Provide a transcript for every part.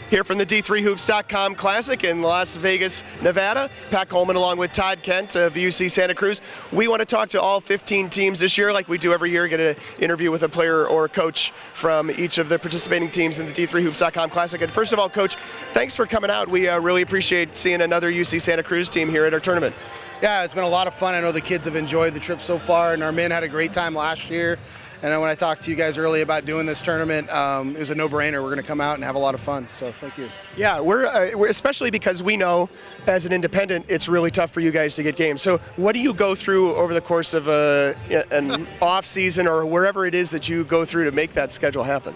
Here from the D3Hoops.com Classic in Las Vegas, Nevada. Pat Coleman along with Todd Kent of UC Santa Cruz. We want to talk to all 15 teams this year like we do every year, get an interview with a player or a coach from each of the participating teams in the D3Hoops.com Classic. And first of all, Coach, thanks for coming out. We really appreciate seeing another UC Santa Cruz team here at our tournament. Yeah, it's been a lot of fun. I know the kids have enjoyed the trip so far, and our men had a great time last year. And when I talked to you guys earlier about doing this tournament, it was a no-brainer. We're going to come out and have a lot of fun, so thank you. Yeah, we're especially because we know as an independent, it's really tough for you guys to get games. So what do you go through over the course of an off-season or wherever it is that you go through to make that schedule happen?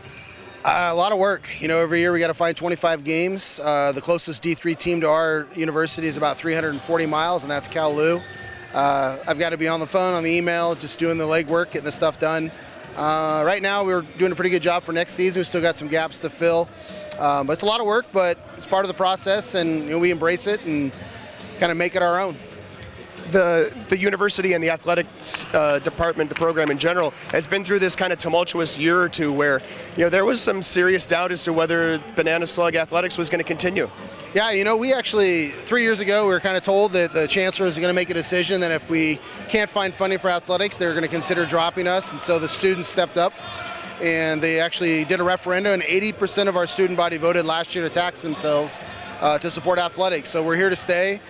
A lot of work. You know, every year we got to find 25 games. The closest D3 team to our university is about 340 miles, and that's Cal Lu. I've got to be on the phone, on the email, just doing the legwork, getting the stuff done. Right now we're doing a pretty good job for next season. We still got some gaps to fill. But it's a lot of work, but it's part of the process, and you know, we embrace it and kind of make it our own. The university and the athletics department, the program in general, has been through this kind of tumultuous year or two where, you know, there was some serious doubt as to whether Banana Slug Athletics was going to continue. Yeah, you know, we actually, 3 years ago, we were kind of told that the chancellor is going to make a decision that if we can't find funding for athletics, they're going to consider dropping us. And so the students stepped up, and they actually did a referendum, and 80% of our student body voted last year to tax themselves to support athletics. So we're here to stay.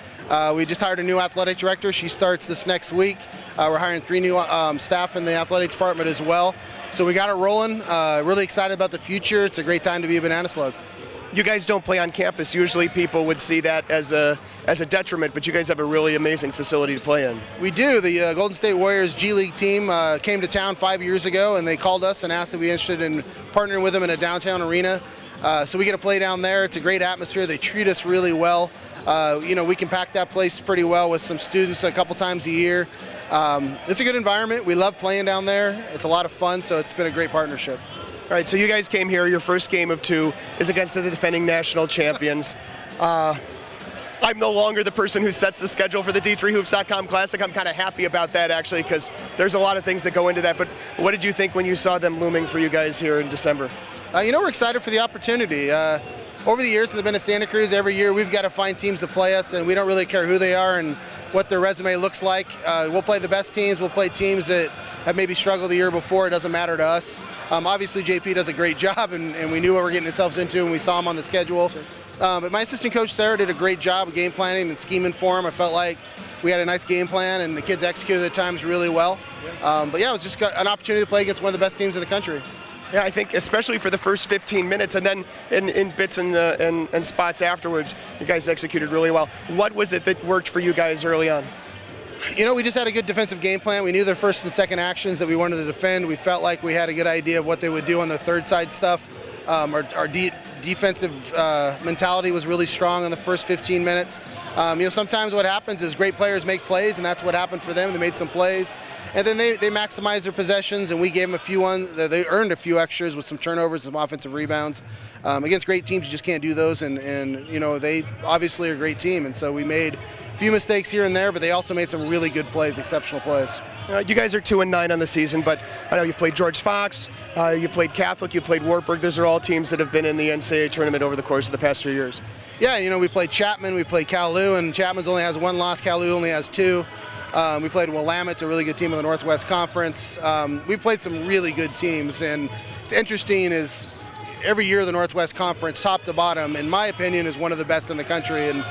We just hired a new athletic director. She starts this next week. We're hiring 3 new staff in the athletic department as well. So we got it rolling. Really excited about the future. It's a great time to be a Banana Slug. You guys don't play on campus. Usually people would see that as a detriment, but you guys have a really amazing facility to play in. We do. The Golden State Warriors G League team came to town 5 years ago, and they called us and asked if we'd be interested in partnering with them in a downtown arena. So we get to play down there. It's a great atmosphere. They treat us really well. You know, we can pack that place pretty well with some students a couple times a year. It's a good environment. We love playing down there. It's a lot of fun, so it's been a great partnership. All right, so you guys came here. Your first game of 2 is against the defending national champions. I'm no longer the person who sets the schedule for the D3Hoops.com Classic. I'm kind of happy about that, actually, because there's a lot of things that go into that. But what did you think when you saw them looming for you guys here in December? You know, we're excited for the opportunity. Over the years, since I've been at Santa Cruz, every year we've got to find teams to play us, and we don't really care who they are and what their resume looks like. We'll play the best teams. We'll play teams that have maybe struggled the year before. It doesn't matter to us. Obviously, JP does a great job, and we knew what we're getting ourselves into when we saw him on the schedule. But my assistant coach, Sarah, did a great job of game planning and scheming for him. I felt like we had a nice game plan, and the kids executed at times really well. But yeah, it was just an opportunity to play against one of the best teams in the country. Yeah, I think especially for the first 15 minutes, and then in bits and spots afterwards, you guys executed really well. What was it that worked for you guys early on? You know, we just had a good defensive game plan. We knew their first and second actions that we wanted to defend. We felt like we had a good idea of what they would do on the third side stuff. Our defensive mentality was really strong in the first 15 minutes. You know, sometimes what happens is great players make plays, and that's what happened for them. They made some plays, and then they maximized their possessions, and we gave them a few they earned a few extras with some turnovers, some offensive rebounds. Against great teams, you just can't do those, and you know, they obviously are a great team, and so we made a few mistakes here and there, but they also made some really good plays, exceptional plays. You guys are 2-9 on the season, but I know you've played George Fox, you played Catholic, you played Wartburg. Those are all teams that have been in the NCAA tournament over the course of the past few years. Yeah, you know, we played Chapman, we played Cal Lu, and Chapman's only has 1 loss, Cal Lu only has 2. We played Willamette, a really good team in the Northwest Conference. We've played some really good teams, and it's interesting is every year the Northwest Conference, top to bottom, in my opinion, is one of the best in the country. And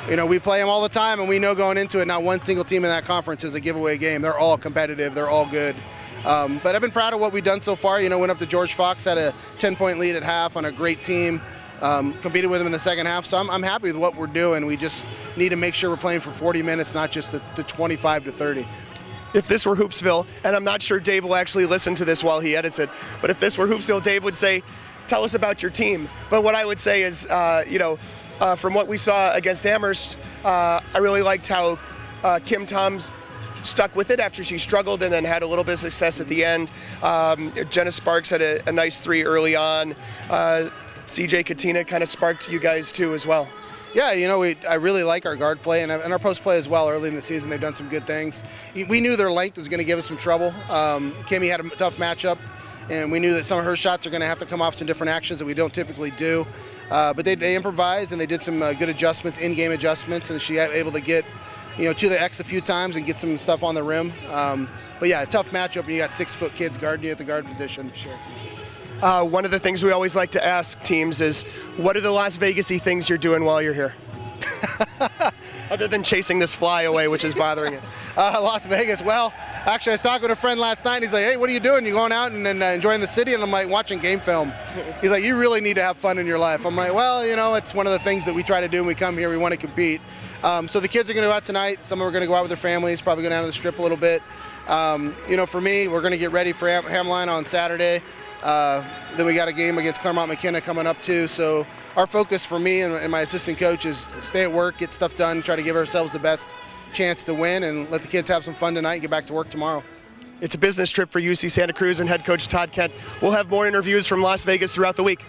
you know, we play them all the time, and we know going into it, not one single team in that conference is a giveaway game. They're all competitive. They're all good. But I've been proud of what we've done so far. You know, went up to George Fox, had a 10-point lead at half on a great team. Competed with them in the second half, so I'm happy with what we're doing. We just need to make sure we're playing for 40 minutes, not just the 25 to 30. If this were Hoopsville, and I'm not sure Dave will actually listen to this while he edits it, but if this were Hoopsville, Dave would say, tell us about your team. But what I would say is, you know, from what we saw against Amherst, I really liked how Kim Toms stuck with it after she struggled and then had a little bit of success at the end. Jenna Sparks had a nice 3 early on. CJ Katina kind of sparked you guys too as well. Yeah, you know, I really like our guard play and our post play as well. Early in the season, they've done some good things. We knew their length was going to give us some trouble. Kimmy had a tough matchup, and we knew that some of her shots are going to have to come off some different actions that we don't typically do. But they improvised, and they did some good adjustments, in-game adjustments, and she was able to get, to the X a few times and get some stuff on the rim. But yeah, a tough matchup, and you got 6-foot kids guarding you at the guard position. Sure. One of the things we always like to ask teams is, what are the Las Vegas-y things you're doing while you're here? Other than chasing this fly away, which is bothering you. Las Vegas, well, actually I was talking with a friend last night, and he's like, hey, what are you doing? You going out and enjoying the city? And I'm like, watching game film. He's like, you really need to have fun in your life. I'm like, well, it's one of the things that we try to do when we come here. We want to compete. So the kids are going to go out tonight. Some of them are going to go out with their families, probably go down to the strip a little bit. For me, we're going to get ready for Hamline on Saturday. Then we got a game against Claremont McKenna coming up too. So our focus for me and my assistant coach is to stay at work, get stuff done, try to give ourselves the best chance to win, and let the kids have some fun tonight and get back to work tomorrow. It's a business trip for UC Santa Cruz and head coach Todd Kent. We'll have more interviews from Las Vegas throughout the week.